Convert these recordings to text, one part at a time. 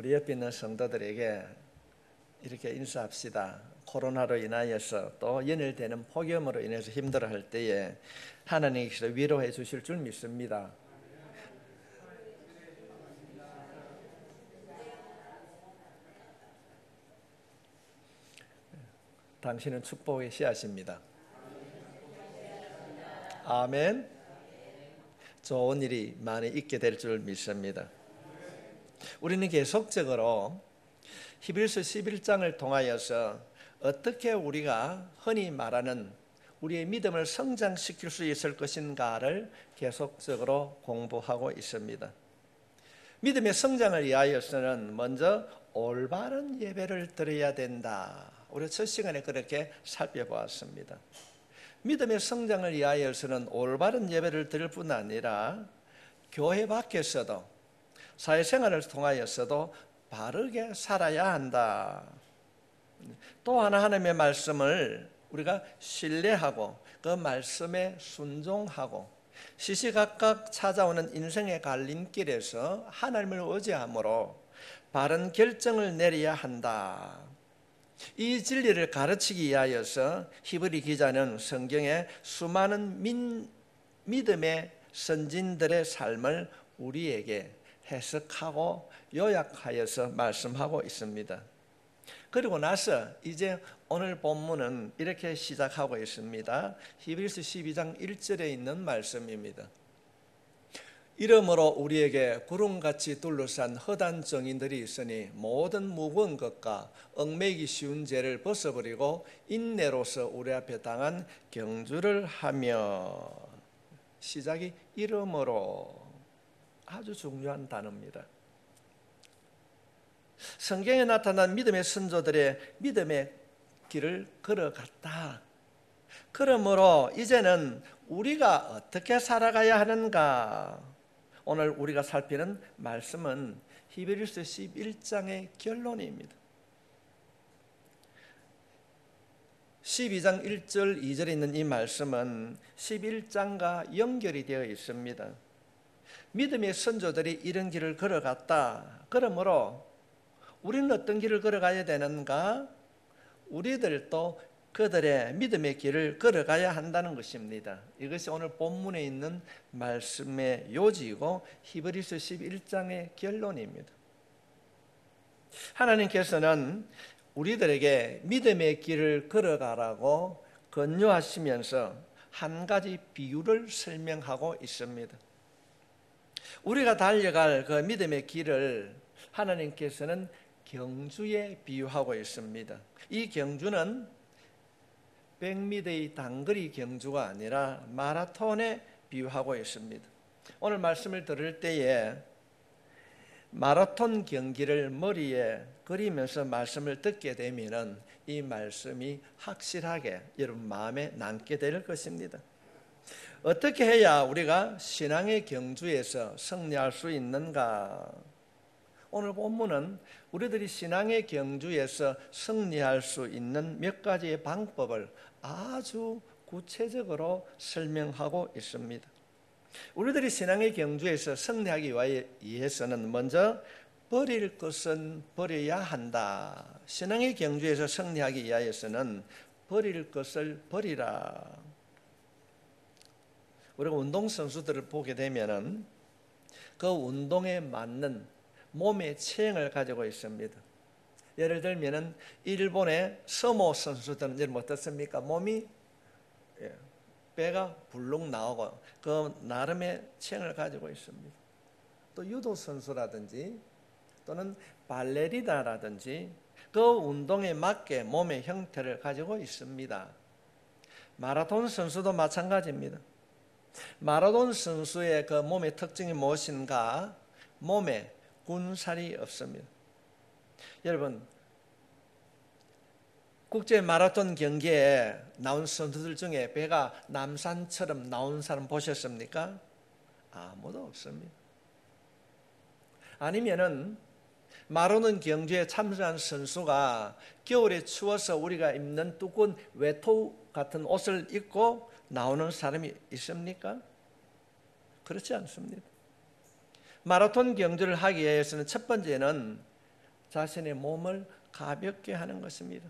우리 옆에 있는 성도들에게 이렇게 인사합시다. 코로나로 인하여서 또 연일되는 폭염으로 인해서 힘들어할 때에 하나님께서 위로해 주실 줄 믿습니다. 당신은 축복의 씨앗입니다. 아멘. 좋은 일이 많이 있게 될 줄 믿습니다. 우리는 계속적으로 히브리서 11장을 통하여서 어떻게 우리가 흔히 말하는 우리의 믿음을 성장시킬 수 있을 것인가를 계속적으로 공부하고 있습니다. 믿음의 성장을 위하여서는 먼저 올바른 예배를 드려야 된다. 우리 첫 시간에 그렇게 살펴보았습니다. 믿음의 성장을 위하여서는 올바른 예배를 드릴 뿐 아니라 교회 밖에서도 사회생활을 통하여서도 바르게 살아야 한다. 또 하나 하나님의 말씀을 우리가 신뢰하고 그 말씀에 순종하고 시시각각 찾아오는 인생의 갈림길에서 하나님을 의지함으로 바른 결정을 내려야 한다. 이 진리를 가르치기 위하여서 히브리 기자는 성경의 수많은 믿음의 선진들의 삶을 우리에게 해석하고 요약하여서 말씀하고 있습니다. 그리고 나서 이제 오늘 본문은 이렇게 시작하고 있습니다. 히브리서 12장 1절에 있는 말씀입니다. 이러므로 우리에게 구름같이 둘러싼 허단 정인들이 있으니 모든 무거운 것과 얽매이기 쉬운 죄를 벗어버리고 인내로서 우리 앞에 당한 경주를 하며. 시작이 이러므로. 아주 중요한 단어입니다. 성경에 나타난 믿음의 선조들의 믿음의 길을 걸어갔다. 그러므로 이제는 우리가 어떻게 살아가야 하는가? 오늘 우리가 살피는 말씀은 히브리서 11장의 결론입니다. 12장 1절 2절에 있는 이 말씀은 11장과 연결이 되어 있습니다. 믿음의 선조들이 이런 길을 걸어갔다. 그러므로 우리는 어떤 길을 걸어가야 되는가? 우리들도 그들의 믿음의 길을 걸어가야 한다는 것입니다. 이것이 오늘 본문에 있는 말씀의 요지이고 히브리서 11장의 결론입니다. 하나님께서는 우리들에게 믿음의 길을 걸어가라고 권유하시면서 한 가지 비유를 설명하고 있습니다. 우리가 달려갈 그 믿음의 길을 하나님께서는 경주에 비유하고 있습니다. 이 경주는 100m의 단거리 경주가 아니라 마라톤에 비유하고 있습니다. 오늘 말씀을 들을 때에 마라톤 경기를 머리에 그리면서 말씀을 듣게 되면 이 말씀이 확실하게 여러분 마음에 남게 될 것입니다. 어떻게 해야 우리가 신앙의 경주에서 승리할 수 있는가? 오늘 본문은 우리들이 신앙의 경주에서 승리할 수 있는 몇 가지의 방법을 아주 구체적으로 설명하고 있습니다. 우리들이 신앙의 경주에서 승리하기 위해서는 먼저 버릴 것은 버려야 한다. 신앙의 경주에서 승리하기 위하여서는 버릴 것을 버리라. 우리가 운동선수들을 보게 되면은 그 운동에 맞는 몸의 체형을 가지고 있습니다. 예를 들면은 일본의 서모 선수들은 여러분 어떻습니까? 몸이 배가 불룩 나오고 그 나름의 체형을 가지고 있습니다. 또 유도 선수라든지 또는 발레리나라든지 그 운동에 맞게 몸의 형태를 가지고 있습니다. 마라톤 선수도 마찬가지입니다. 마라톤 선수의 그 몸의 특징이 무엇인가? 몸에 군살이 없습니다. 여러분, 국제 마라톤 경기에 나온 선수들 중에 배가 남산처럼 나온 사람 보셨습니까? 아무도 없습니다. 아니면은 마라톤 경주에 참석한 선수가 겨울에 추워서 우리가 입는 두꺼운 외투 같은 옷을 입고 나오는 사람이 있습니까? 그렇지 않습니다. 마라톤 경주를 하기 위해서는 첫 번째는 자신의 몸을 가볍게 하는 것입니다.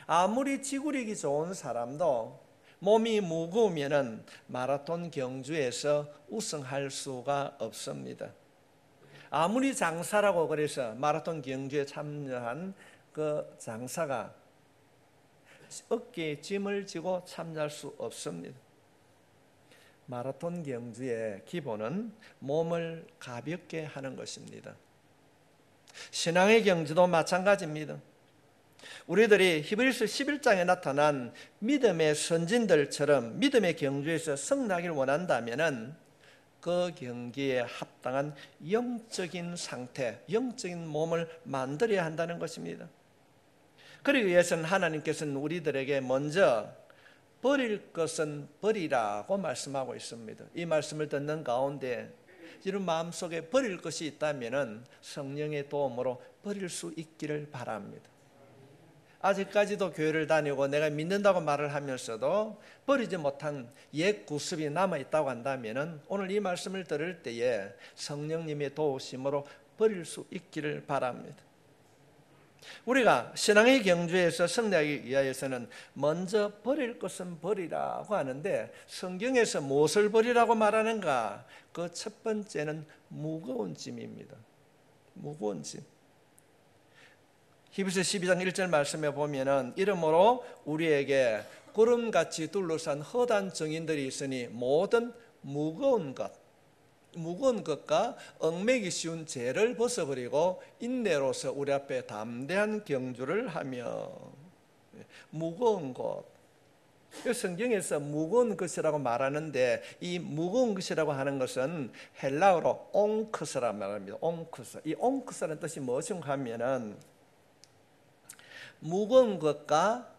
아무리 지구력이 좋은 사람도 몸이 무거우면 마라톤 경주에서 우승할 수가 없습니다. 아무리 장사라고 그래서 마라톤 경주에 참여한 그 장사가 어깨에 짐을 지고 참여할 수 없습니다. 마라톤 경주의 기본은 몸을 가볍게 하는 것입니다. 신앙의 경주도 마찬가지입니다. 우리들이 히브리서 11장에 나타난 믿음의 선진들처럼 믿음의 경주에서 승리하기를 원한다면 그 경기에 합당한 영적인 상태, 영적인 몸을 만들어야 한다는 것입니다. 그러기 위해서는 하나님께서는 우리들에게 먼저 버릴 것은 버리라고 말씀하고 있습니다. 이 말씀을 듣는 가운데 이런 마음속에 버릴 것이 있다면 성령의 도움으로 버릴 수 있기를 바랍니다. 아직까지도 교회를 다니고 내가 믿는다고 말을 하면서도 버리지 못한 옛 구습이 남아있다고 한다면 오늘 이 말씀을 들을 때에 성령님의 도우심으로 버릴 수 있기를 바랍니다. 우리가 신앙의 경주에서 승리하기 위하여서는 먼저 버릴 것은 버리라고 하는데 성경에서 무엇을 버리라고 말하는가? 그 첫 번째는 무거운 짐입니다. 무거운 짐. 히브리서 12장 1절 말씀에 보면은 이러므로 우리에게 구름같이 둘러싼 허다한 증인들이 있으니 모든 무거운 것과 얽매기 쉬운 죄를 벗어버리고 인내로서 우리 앞에 담대한 경주를 하며. 무거운 것, 성경에서 무거운 것이라고 말하는데 이 무거운 것이라고 하는 것은 헬라어로 옹크스란 말입니다. 옹크스. 이 옹크스라는 뜻이 무엇인가 하면은 무거운 것과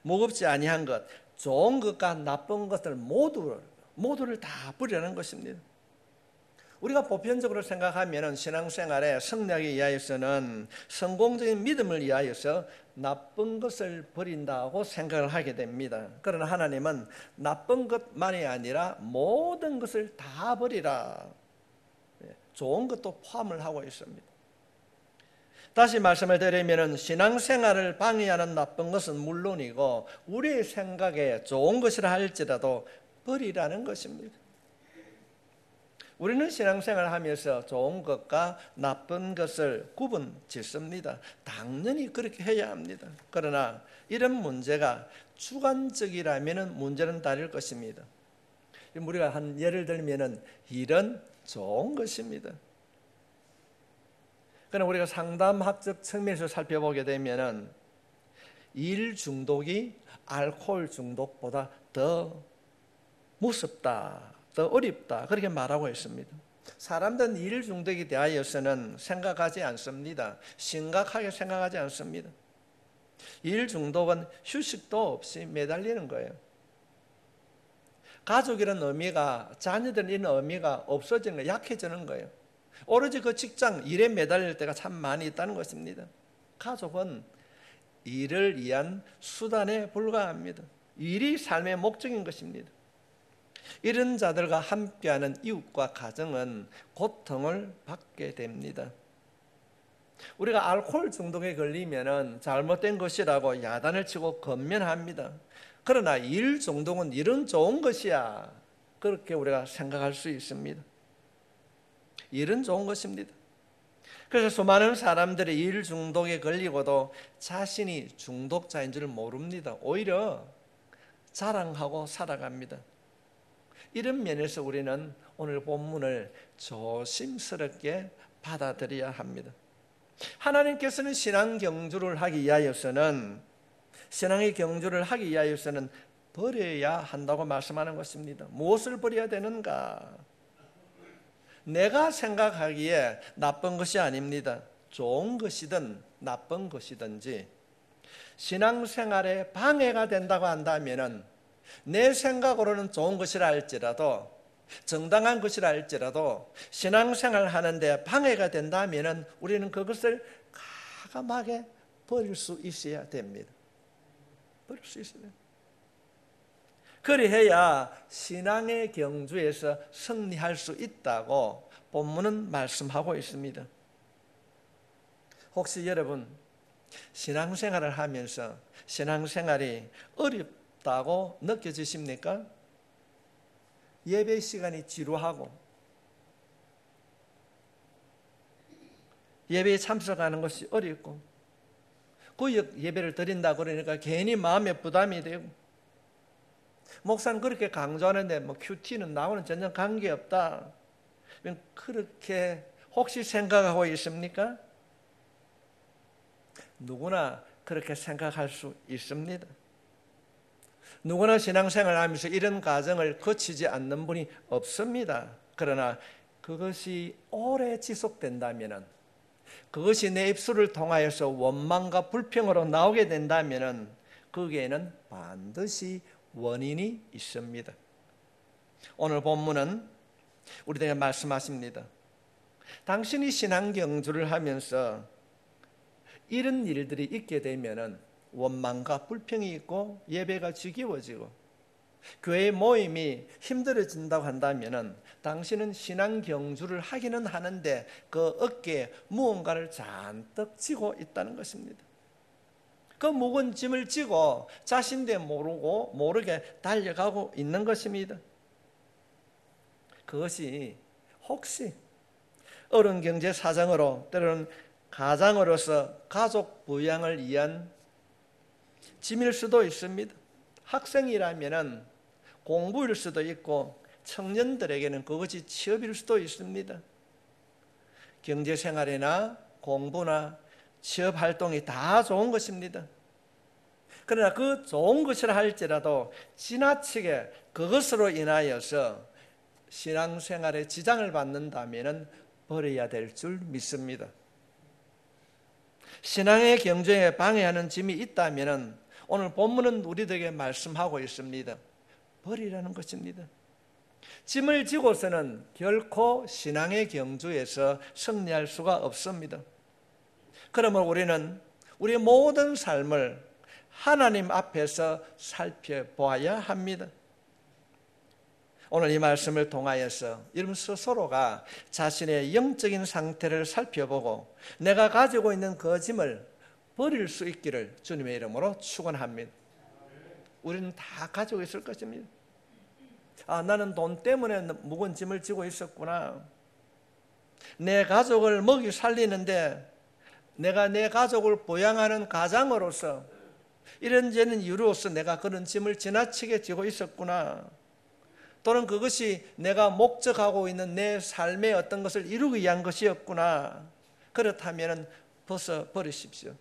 무겁지 아니한 것, 좋은 것과 나쁜 것들 모두를 다 버리라는 것입니다. 우리가 보편적으로 생각하면 신앙생활에 승리하기 위하여서는 성공적인 믿음을 위하여서 나쁜 것을 버린다고 생각을 하게 됩니다. 그러나 하나님은 나쁜 것만이 아니라 모든 것을 다 버리라, 좋은 것도 포함을 하고 있습니다. 다시 말씀을 드리면 신앙생활을 방해하는 나쁜 것은 물론이고 우리의 생각에 좋은 것이라 할지라도 버리라는 것입니다. 우리는 신앙생활을 하면서 좋은 것과 나쁜 것을 구분 짓습니다. 당연히 그렇게 해야 합니다. 그러나 이런 문제가 주관적이라면 문제는 다를 것입니다. 우리가 한 예를 들면 일은 좋은 것입니다. 그러나 우리가 상담학적 측면에서 살펴보게 되면 일 중독이 알코올 중독보다 더 무섭다, 더 어렵다, 그렇게 말하고 있습니다. 사람들은 일 중독에 대하여서는 생각하지 않습니다. 심각하게 생각하지 않습니다. 일 중독은 휴식도 없이 매달리는 거예요. 가족이라는 의미가, 자녀들은 이런 의미가 없어지는 거예요. 약해지는 거예요. 오로지 그 직장, 일에 매달릴 때가 참 많이 있다는 것입니다. 가족은 일을 위한 수단에 불과합니다. 일이 삶의 목적인 것입니다. 이런 자들과 함께하는 이웃과 가정은 고통을 받게 됩니다. 우리가 알코올 중독에 걸리면 잘못된 것이라고 야단을 치고 권면합니다. 그러나 일 중독은 일은 좋은 것이야, 그렇게 우리가 생각할 수 있습니다. 일은 좋은 것입니다. 그래서 수많은 사람들이 일 중독에 걸리고도 자신이 중독자인 줄 모릅니다. 오히려 자랑하고 살아갑니다. 이런 면에서 우리는 오늘 본문을 조심스럽게 받아들여야 합니다. 하나님께서는 신앙의 경주를 하기 위하여서는 버려야 한다고 말씀하는 것입니다. 무엇을 버려야 되는가? 내가 생각하기에 나쁜 것이 아닙니다. 좋은 것이든 나쁜 것이든지 신앙생활에 방해가 된다고 한다면 내 생각으로는 좋은 것이라 할지라도, 정당한 것이라 할지라도 신앙생활을 하는데 방해가 된다면 우리는 그것을 과감하게 버릴 수 있어야 됩니다. 버릴 수 있어야 됩니다. 그리해야 신앙의 경주에서 승리할 수 있다고 본문은 말씀하고 있습니다. 혹시 여러분 신앙생활을 하면서 신앙생활이 어렵다고 느껴지십니까? 예배 시간이 지루하고 예배에 참석하는 것이 어렵고 구역 예배를 드린다 그러니까 괜히 마음에 부담이 되고 목사는 그렇게 강조하는데 뭐 큐티는 나오는 전혀 관계없다. 그렇게 혹시 생각하고 있습니까? 누구나 그렇게 생각할 수 있습니다. 누구나 신앙생활을 하면서 이런 과정을 거치지 않는 분이 없습니다. 그러나 그것이 오래 지속된다면, 그것이 내 입술을 통하여서 원망과 불평으로 나오게 된다면 거기에는 반드시 원인이 있습니다. 오늘 본문은 우리에게 말씀하십니다. 당신이 신앙 경주를 하면서 이런 일들이 있게 되면 원망과 불평이 있고 예배가 지겨워지고 교회 모임이 힘들어진다고 한다면 당신은 신앙 경주를 하기는 하는데 그 어깨에 무언가를 잔뜩 지고 있다는 것입니다. 그 무거운 짐을 지고 자신도 모르게 달려가고 있는 것입니다. 그것이 혹시 어려운 경제 사정으로 때로는 가장으로서 가족 부양을 위한 짐일 수도 있습니다. 학생이라면 공부일 수도 있고 청년들에게는 그것이 취업일 수도 있습니다. 경제생활이나 공부나 취업 활동이 다 좋은 것입니다. 그러나 그 좋은 것이라 할지라도 지나치게 그것으로 인하여서 신앙생활에 지장을 받는다면 버려야 될 줄 믿습니다. 신앙의 경주에 방해하는 짐이 있다면 오늘 본문은 우리들에게 말씀하고 있습니다. 버리라는 것입니다. 짐을 지고서는 결코 신앙의 경주에서 승리할 수가 없습니다. 그러므로 우리는 우리의 모든 삶을 하나님 앞에서 살펴보아야 합니다. 오늘 이 말씀을 통하여서 여러분 스스로가 자신의 영적인 상태를 살펴보고 내가 가지고 있는 그 짐을 버릴 수 있기를 주님의 이름으로 축원합니다. 우리는 다 가지고 있을 것입니다. 나는 돈 때문에 무거운 짐을 지고 있었구나. 내 가족을 먹이 살리는데 내가 내 가족을 보양하는 가장으로서 이런저런 이유로서 내가 그런 짐을 지나치게 지고 있었구나. 또는 그것이 내가 목적하고 있는 내 삶의 어떤 것을 이루기 위한 것이었구나. 그렇다면 벗어버리십시오.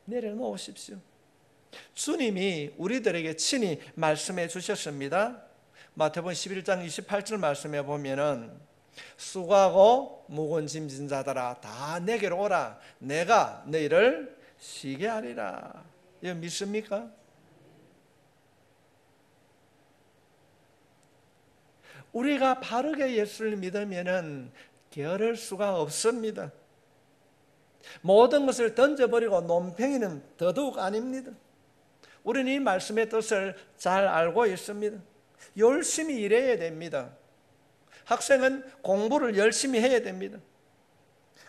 내려놓으십시오. 주님이 우리들에게 친히 말씀해 주셨습니다. 마태복음 11장 28절 말씀해 보면은 수고하고 무거운 짐진 자들아 다 내게로 오라. 내가 너희를 쉬게 하리라. 이거 믿습니까? 우리가 바르게 예수를 믿으면은 게으를 수가 없습니다. 모든 것을 던져버리고 논팽이는 더더욱 아닙니다. 우리는 이 말씀의 뜻을 잘 알고 있습니다. 열심히 일해야 됩니다. 학생은 공부를 열심히 해야 됩니다.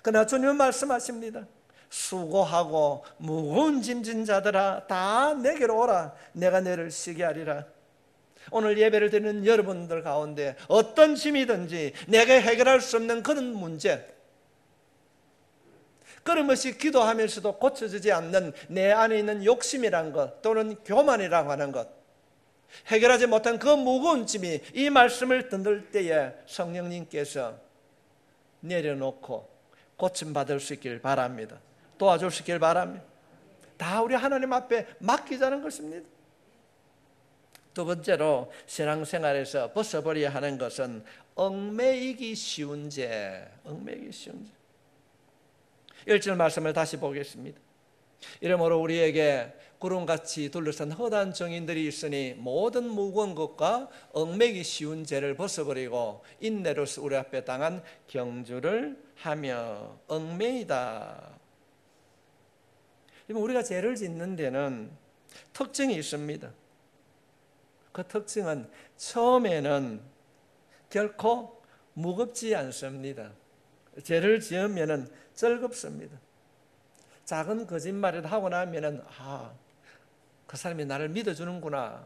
그러나 주님은 말씀하십니다. 수고하고 무거운 짐진 자들아 다 내게로 오라. 내가 너를 쉬게 하리라. 오늘 예배를 드리는 여러분들 가운데 어떤 짐이든지 내가 해결할 수 없는 그런 문제, 그런 것이 기도하면서도 고쳐지지 않는 내 안에 있는 욕심이란 것 또는 교만이라고 하는 것, 해결하지 못한 그 무거운 짐이 이 말씀을 듣는 때에 성령님께서 내려놓고 고침받을 수 있길 바랍니다. 도와주시길 바랍니다. 다 우리 하나님 앞에 맡기자는 것입니다. 두 번째로 신앙생활에서 벗어버려야 하는 것은 얽매이기 쉬운 죄. 얽매이기 쉬운 죄. 1절 말씀을 다시 보겠습니다. 이러므로 우리에게 구름같이 둘러싼 허다한 정인들이 있으니 모든 무거운 것과 얽매이기 쉬운 죄를 벗어버리고 인내로서 우리 앞에 당한 경주를 하며. 얽매이다. 우리가 죄를 짓는 데는 특징이 있습니다. 그 특징은 처음에는 결코 무겁지 않습니다. 죄를 지으면 즐겁습니다. 작은 거짓말이라도 하고 나면은 그 사람이 나를 믿어주는구나,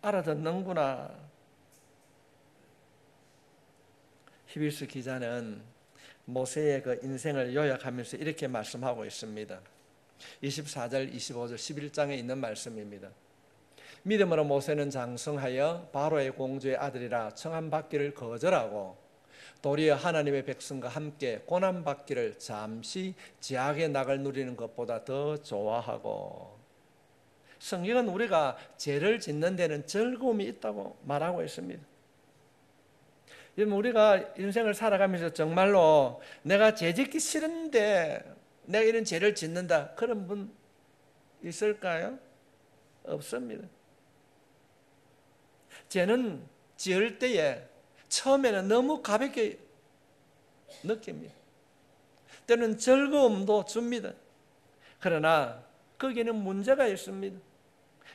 알아듣는구나. 히브리서 기자는 모세의 그 인생을 요약하면서 이렇게 말씀하고 있습니다. 24절, 25절, 11장에 있는 말씀입니다. 믿음으로 모세는 장성하여 바로의 공주의 아들이라 청함받기를 거절하고 도리어 하나님의 백성과 함께 고난받기를 잠시 제약의 낙을 누리는 것보다 더 좋아하고, 성경은 우리가 죄를 짓는 데는 즐거움이 있다고 말하고 있습니다. 우리가 인생을 살아가면서 정말로 내가 죄 짓기 싫은데 내가 이런 죄를 짓는다, 그런 분 있을까요? 없습니다. 죄는 지을 때에 처음에는 너무 가볍게 느낍니다. 때로는 즐거움도 줍니다. 그러나 거기에는 문제가 있습니다.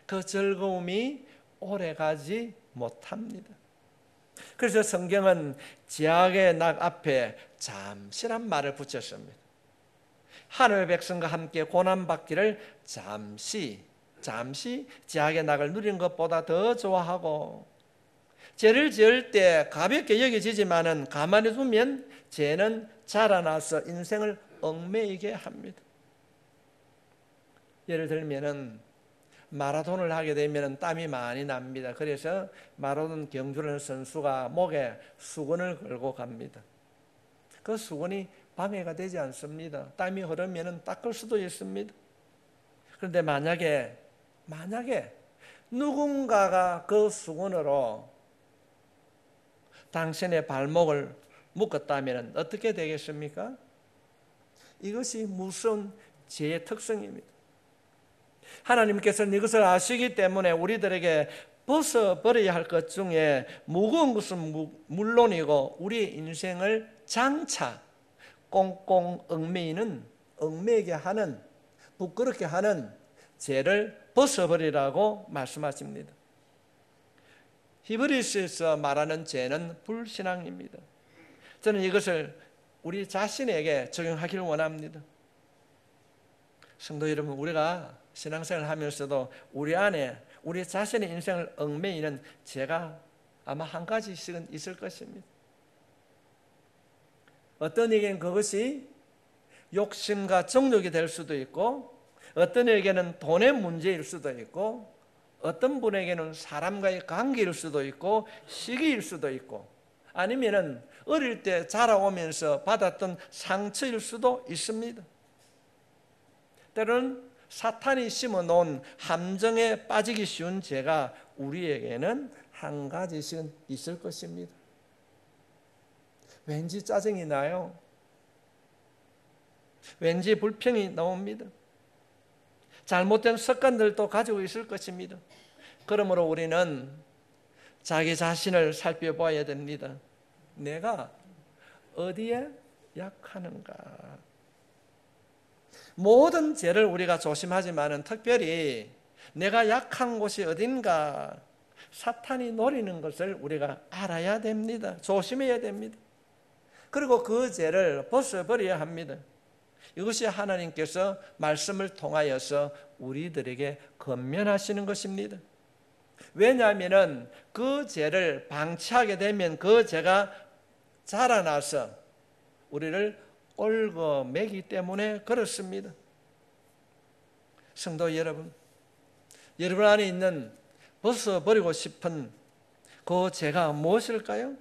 그 즐거움이 오래가지 못합니다. 그래서 성경은 제약의 낙 앞에 잠시란 말을 붙였습니다. 하나님의 백성과 함께 고난받기를 잠시 제약의 낙을 누리는 것보다 더 좋아하고, 죄를 지을 때 가볍게 여겨지지만은 가만히 두면 죄는 자라나서 인생을 얽매이게 합니다. 예를 들면은 마라톤을 하게 되면 땀이 많이 납니다. 그래서 마라톤 경주하는 선수가 목에 수건을 걸고 갑니다. 그 수건이 방해가 되지 않습니다. 땀이 흐르면 닦을 수도 있습니다. 그런데 만약에 누군가가 그 수건으로 당신의 발목을 묶었다면 어떻게 되겠습니까? 이것이 무서운 죄의 특성입니다. 하나님께서는 이것을 아시기 때문에 우리들에게 벗어버려야 할 것 중에 무거운 것은 물론이고 우리의 인생을 장차 꽁꽁 얽매이게 하는, 부끄럽게 하는 죄를 벗어버리라고 말씀하십니다. 히브리서에서 말하는 죄는 불신앙입니다. 저는 이것을 우리 자신에게 적용하기를 원합니다. 성도 여러분, 우리가 신앙생활을 하면서도 우리 안에 우리 자신의 인생을 얽매이는 죄가 아마 한 가지씩은 있을 것입니다. 어떤 에게는 그것이 욕심과 정욕이 될 수도 있고, 어떤 에게는 돈의 문제일 수도 있고, 어떤 분에게는 사람과의 관계일 수도 있고, 시기일 수도 있고, 아니면은 어릴 때 자라오면서 받았던 상처일 수도 있습니다. 때로는 사탄이 심어놓은 함정에 빠지기 쉬운 죄가 우리에게는 한 가지씩은 있을 것입니다. 왠지 짜증이 나요. 왠지 불평이 나옵니다. 잘못된 습관들도 가지고 있을 것입니다. 그러므로 우리는 자기 자신을 살펴봐야 됩니다. 내가 어디에 약하는가? 모든 죄를 우리가 조심하지만은 특별히 내가 약한 곳이 어딘가 사탄이 노리는 것을 우리가 알아야 됩니다. 조심해야 됩니다. 그리고 그 죄를 벗어버려야 합니다. 이것이 하나님께서 말씀을 통하여서 우리들에게 권면하시는 것입니다. 왜냐하면 그 죄를 방치하게 되면 그 죄가 자라나서 우리를 얽어매기 때문에 그렇습니다. 성도 여러분, 여러분 안에 있는 벗어버리고 싶은 그 죄가 무엇일까요?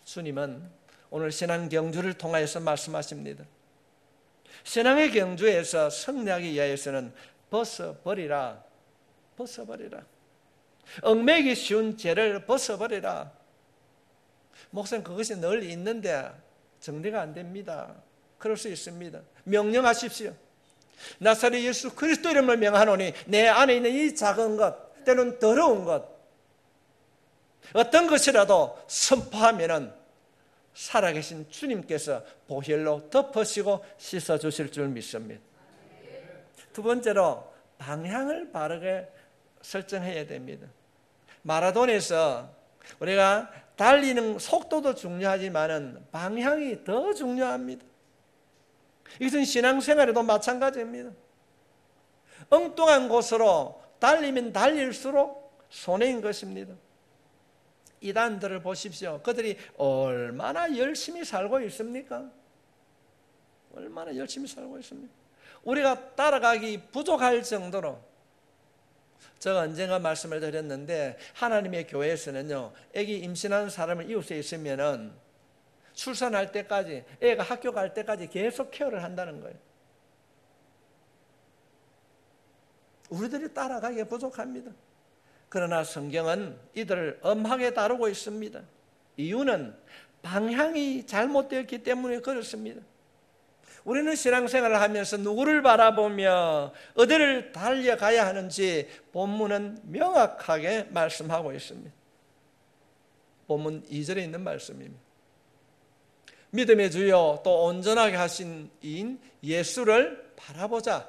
주님은 오늘 신앙 경주를 통하여서 말씀하십니다. 신앙의 경주에서 성례하기 위하여서는 벗어버리라. 얽매이기 쉬운 죄를 벗어버리라. 목사님, 그것이 늘 있는데 정리가 안 됩니다. 그럴 수 있습니다. 명령하십시오. 나사렛 예수 그리스도 이름을 명하노니 내 안에 있는 이 작은 것, 때로는 더러운 것, 어떤 것이라도 선포하면은 살아계신 주님께서 보혈로 덮으시고 씻어주실 줄 믿습니다. 두 번째로 방향을 바르게 설정해야 됩니다. 마라톤에서 우리가 달리는 속도도 중요하지만 방향이 더 중요합니다. 이것은 신앙생활에도 마찬가지입니다. 엉뚱한 곳으로 달리면 달릴수록 손해인 것입니다. 이단들을 보십시오. 그들이 얼마나 열심히 살고 있습니까? 얼마나 열심히 살고 있습니까? 우리가 따라가기 부족할 정도로, 제가 언젠가 말씀을 드렸는데, 하나님의 교회에서는요, 애기 임신한 사람을 이웃에 있으면은 출산할 때까지, 애가 학교 갈 때까지 계속 케어를 한다는 거예요. 우리들이 따라가기에 부족합니다. 그러나 성경은 이들을 엄하게 다루고 있습니다. 이유는 방향이 잘못되었기 때문에 그렇습니다. 우리는 신앙생활을 하면서 누구를 바라보며 어디를 달려가야 하는지 본문은 명확하게 말씀하고 있습니다. 본문 2절에 있는 말씀입니다. 믿음의 주요 또 온전하게 하신 이인 예수를 바라보자.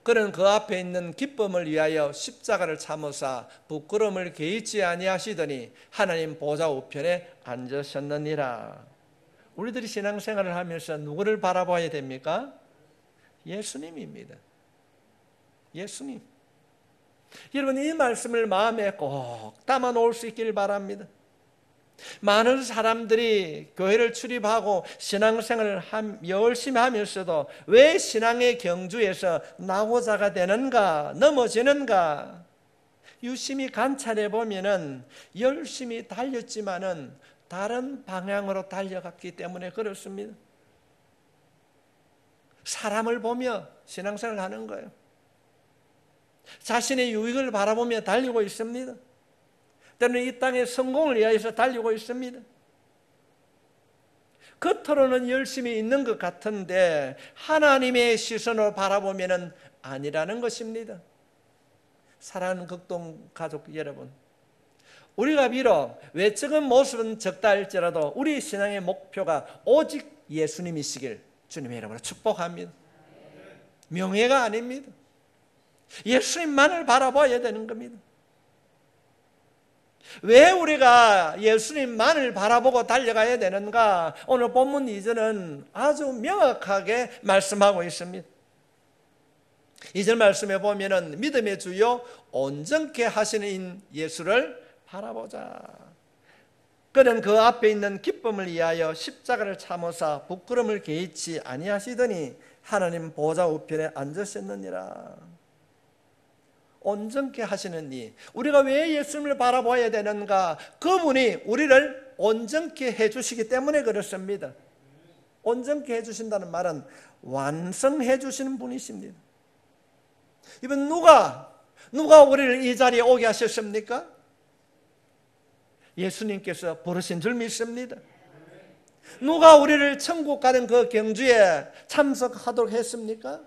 그는 그 앞에 있는 기쁨을 위하여 십자가를 참으사 부끄러움을 개의치 아니하시더니 하나님 보좌 우편에 앉으셨느니라. 우리들이 신앙생활을 하면서 누구를 바라봐야 됩니까? 예수님입니다. 예수님. 여러분, 이 말씀을 마음에 꼭 담아 놓을 수 있길 바랍니다. 많은 사람들이 교회를 출입하고 신앙생활을 열심히 하면서도 왜 신앙의 경주에서 낙오자가 되는가, 넘어지는가, 유심히 관찰해 보면은 열심히 달렸지만은 다른 방향으로 달려갔기 때문에 그렇습니다. 사람을 보며 신앙생활을 하는 거예요. 자신의 유익을 바라보며 달리고 있습니다. 때로는 이 땅의 성공을 위하여서 달리고 있습니다. 겉으로는 열심히 있는 것 같은데 하나님의 시선으로 바라보면 아니라는 것입니다. 사랑하는 극동 가족 여러분, 우리가 비록 외적인 모습은 적다 할지라도 우리 신앙의 목표가 오직 예수님이시길 주님의 이름으로 축복합니다. 명예가 아닙니다. 예수님만을 바라봐야 되는 겁니다. 왜 우리가 예수님만을 바라보고 달려가야 되는가? 오늘 본문 2절은 아주 명확하게 말씀하고 있습니다. 2절 말씀에 보면은 믿음의 주요 온전케 하시는 예수를 바라보자. 그는 그 앞에 있는 기쁨을 위하여 십자가를 참으사 부끄러움을 개의치 아니하시더니 하나님 보좌 우편에 앉으셨느니라. 온전케 하시는 이, 우리가 왜 예수님을 바라봐야 되는가? 그분이 우리를 온전케 해주시기 때문에 그렇습니다. 온전케 해주신다는 말은 완성해 주시는 분이십니다. 이번 누가 우리를 이 자리에 오게 하셨습니까? 예수님께서 부르신 줄 믿습니다. 누가 우리를 천국 가는 그 경주에 참석하도록 했습니까?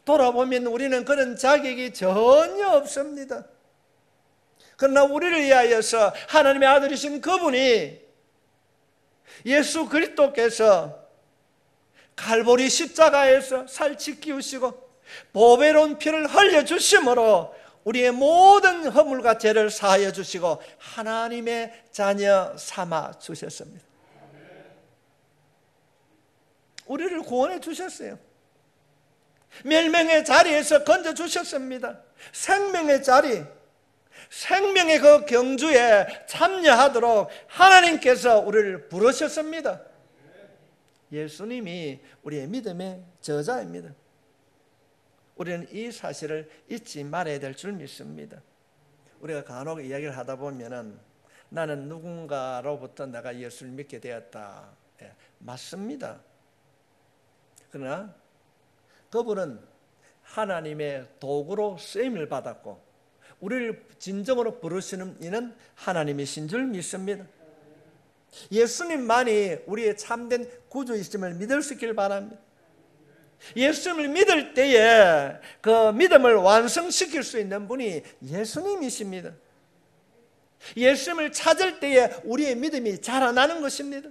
돌아보면 우리는 그런 자격이 전혀 없습니다. 그러나 우리를 위하여서 하나님의 아들이신 그분이 예수 그리스도께서 갈보리 십자가에서 살찌 끼우시고 보배로운 피를 흘려주심으로 우리의 모든 허물과 죄를 사하여 주시고 하나님의 자녀 삼아 주셨습니다. 우리를 구원해 주셨어요. 멸망의 자리에서 건져 주셨습니다. 생명의 자리, 생명의 그 경주에 참여하도록 하나님께서 우리를 부르셨습니다. 예수님이 우리의 믿음의 저자입니다. 우리는 이 사실을 잊지 말아야 될 줄 믿습니다. 우리가 간혹 이야기를 하다 보면은 나는 누군가로부터 내가 예수를 믿게 되었다. 예, 맞습니다. 그러나 그분은 하나님의 도구로 쓰임을 받았고 우리를 진정으로 부르시는 이는 하나님이신 줄 믿습니다. 예수님만이 우리의 참된 구주이심을 믿을 수 있길 바랍니다. 예수님을 믿을 때에 그 믿음을 완성시킬 수 있는 분이 예수님이십니다. 예수님을 찾을 때에 우리의 믿음이 자라나는 것입니다.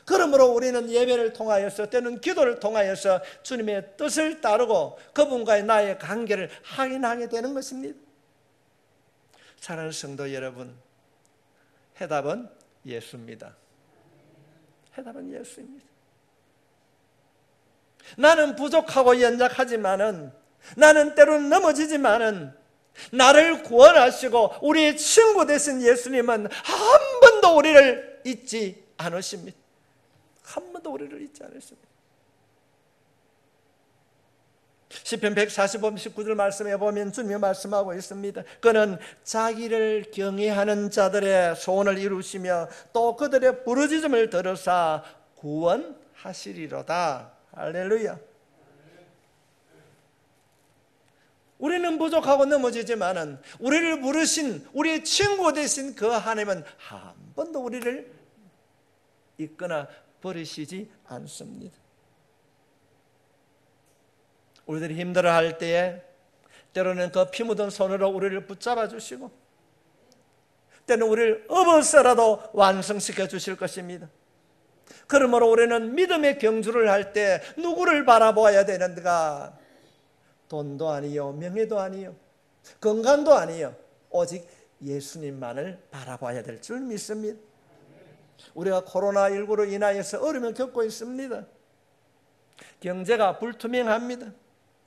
그러므로 우리는 예배를 통하여서 때는 기도를 통하여서 주님의 뜻을 따르고 그분과의 나의 관계를 확인하게 되는 것입니다. 사랑하는 성도 여러분, 해답은 예수입니다. 해답은 예수입니다. 나는 부족하고 연약하지만은, 나는 때로는 넘어지지만은, 나를 구원하시고 우리의 친구 되신 예수님은 한 번도 우리를 잊지 않으십니다. 한 번도 우리를 잊지 않으십니다. 시편 145편 19절 말씀에 보면 주님이 말씀하고 있습니다. 그는 자기를 경외하는 자들의 소원을 이루시며 또 그들의 부르짖음을 들으사 구원하시리로다. 할렐루야. 우리는 부족하고 넘어지지만은 우리를 부르신 우리의 친구 되신 그 하나님은 한 번도 우리를 잊거나 버리시지 않습니다. 우리들이 힘들어할 때에 때로는 그 피 묻은 손으로 우리를 붙잡아 주시고 때로는 우리를 업어서라도 완성시켜 주실 것입니다. 그러므로 우리는 믿음의 경주를 할 때 누구를 바라보아야 되는가? 돈도 아니요, 명예도 아니요, 건강도 아니요, 오직 예수님만을 바라봐야 될 줄 믿습니다. 우리가 코로나19로 인하여서 어려움을 겪고 있습니다. 경제가 불투명합니다.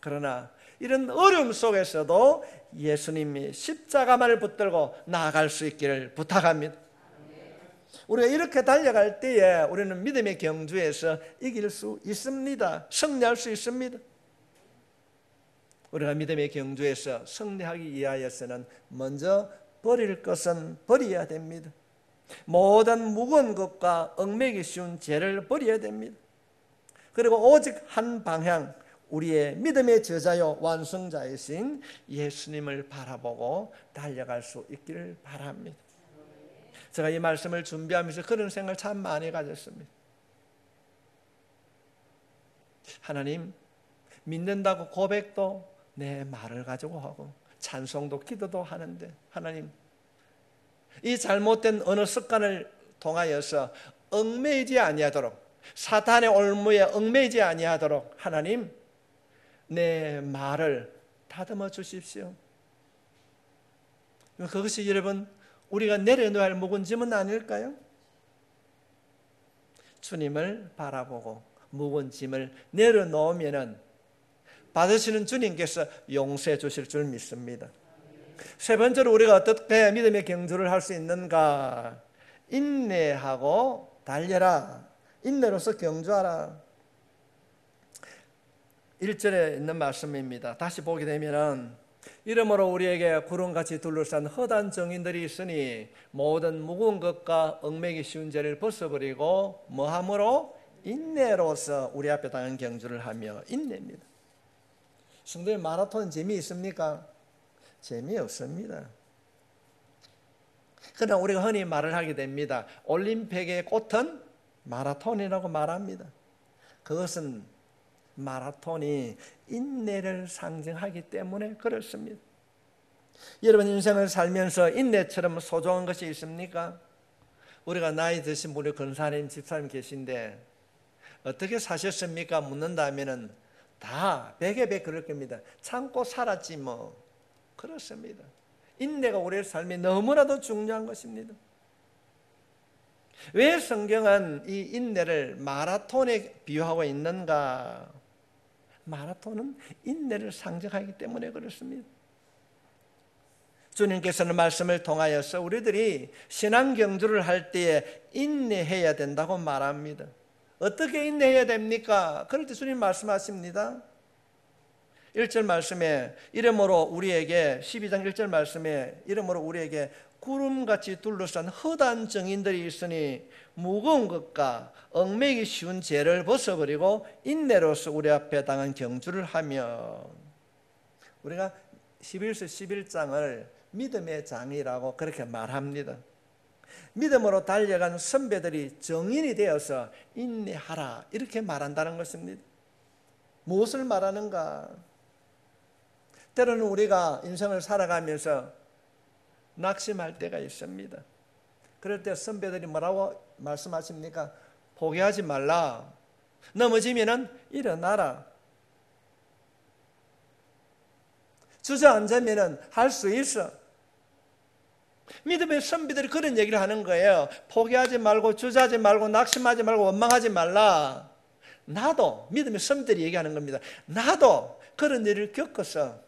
그러나 이런 어려움 속에서도 예수님이 십자가만을 붙들고 나아갈 수 있기를 부탁합니다. 우리가 이렇게 달려갈 때에 우리는 믿음의 경주에서 이길 수 있습니다. 승리할 수 있습니다. 우리가 믿음의 경주에서 승리하기 위하여서는 먼저 버릴 것은 버려야 됩니다. 모든 무거운 것과 얽매기 쉬운 죄를 버려야 됩니다. 그리고 오직 한 방향, 우리의 믿음의 저자요 완성자이신 예수님을 바라보고 달려갈 수 있기를 바랍니다. 제가 이 말씀을 준비하면서 그런 생각을 참 많이 가졌습니다. 하나님, 믿는다고 고백도 내 말을 가지고 하고 찬송도 기도도 하는데, 하나님, 이 잘못된 어느 습관을 통하여서 얽매이지 아니하도록, 사탄의 올무에 얽매이지 아니하도록 하나님, 내 말을 다듬어 주십시오. 그것이 여러분 우리가 내려놓아야 할 무거운 짐은 아닐까요? 주님을 바라보고 무거운 짐을 내려놓으면 받으시는 주님께서 용서해 주실 줄 믿습니다. 세 번째로 우리가 어떻게 믿음의 경주를 할 수 있는가? 인내하고 달려라. 인내로서 경주하라. 1절에 있는 말씀입니다. 다시 보게 되면 이러므로 우리에게 구름같이 둘러싼 허다한 정인들이 있으니 모든 무거운 것과 얽매기 쉬운 죄를 벗어버리고 뭐함으로? 인내로서 우리 앞에 당한 경주를 하며. 인내입니다. 성도님, 마라톤 재미있습니까? 재미없습니다. 그러나 우리가 흔히 말을 하게 됩니다. 올림픽의 꽃은 마라톤이라고 말합니다. 그것은 마라톤이 인내를 상징하기 때문에 그렇습니다. 여러분, 인생을 살면서 인내처럼 소중한 것이 있습니까? 우리가 나이 드신 분이 권사님, 집사님 계신데 어떻게 사셨습니까? 묻는다면 다 백에 백 그럴 겁니다. 참고 살았지 뭐. 그렇습니다. 인내가 우리의 삶에 너무나도 중요한 것입니다. 왜 성경은 이 인내를 마라톤에 비유하고 있는가? 마라톤은 인내를 상징하기 때문에 그렇습니다. 주님께서는 말씀을 통하여서 우리들이 신앙 경주를 할 때에 인내해야 된다고 말합니다. 어떻게 인내해야 됩니까? 그럴 때 주님 말씀하십니다. 1절 말씀에 이러므로 우리에게, 12장 1절 말씀에 이러므로 우리에게 구름같이 둘러싼 허다한 정인들이 있으니 무거운 것과 얽매기 쉬운 죄를 벗어버리고 인내로서 우리 앞에 당한 경주를 하며. 우리가 11서 11장을 믿음의 장이라고 그렇게 말합니다. 믿음으로 달려간 선배들이 정인이 되어서 인내하라 이렇게 말한다는 것입니다. 무엇을 말하는가? 때로는 우리가 인생을 살아가면서 낙심할 때가 있습니다. 그럴 때 선배들이 뭐라고 말씀하십니까? 포기하지 말라. 넘어지면은 일어나라. 주저앉으면은 할 수 있어. 믿음의 선비들이 그런 얘기를 하는 거예요. 포기하지 말고, 주저하지 말고, 낙심하지 말고, 원망하지 말라. 나도 믿음의 성들이 얘기하는 겁니다. 나도 그런 일을 겪어서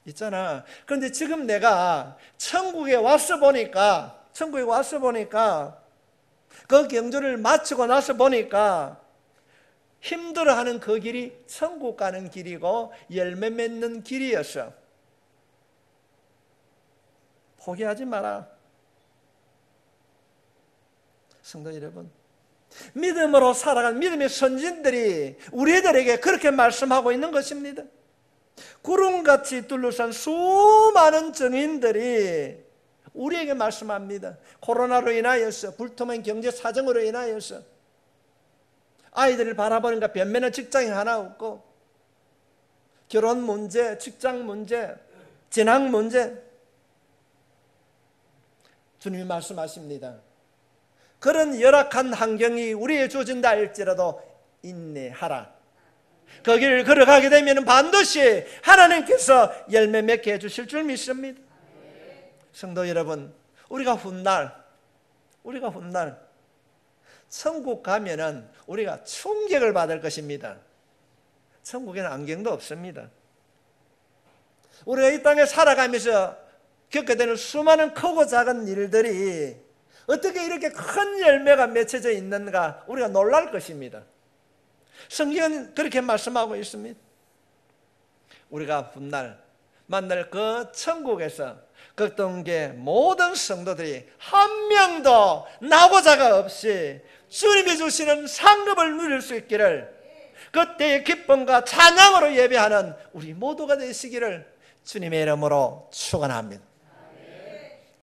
있잖아. 그런데 지금 내가 천국에 와서 보니까 그 경주를 마치고 나서 보니까 힘들어하는 그 길이 천국 가는 길이고 열매 맺는 길이었어. 포기하지 마라. 성도 여러분, 믿음으로 살아간 믿음의 선진들이 우리들에게 그렇게 말씀하고 있는 것입니다. 구름같이 둘러싼 수많은 증인들이 우리에게 말씀합니다. 코로나로 인하여서, 불투명 경제 사정으로 인하여서 아이들을 바라보니까 변면한 직장이 하나 없고, 결혼 문제, 직장 문제, 진학 문제, 주님이 말씀하십니다. 그런 열악한 환경이 우리에 주어진다 할지라도 인내하라. 거기를 걸어가게 되면 반드시 하나님께서 열매 맺게 해주실 줄 믿습니다. 성도 여러분, 우리가 훗날 천국 가면은 우리가 충격을 받을 것입니다. 천국에는 안경도 없습니다. 우리가 이 땅에 살아가면서 겪게 되는 수많은 크고 작은 일들이 어떻게 이렇게 큰 열매가 맺혀져 있는가 우리가 놀랄 것입니다. 성경은 그렇게 말씀하고 있습니다. 우리가 훗날 만날 그 천국에서 극동계 모든 성도들이 한 명도 나고자가 없이 주님이 주시는 상급을 누릴 수 있기를, 그때의 기쁨과 찬양으로 예배하는 우리 모두가 되시기를 주님의 이름으로 축원합니다.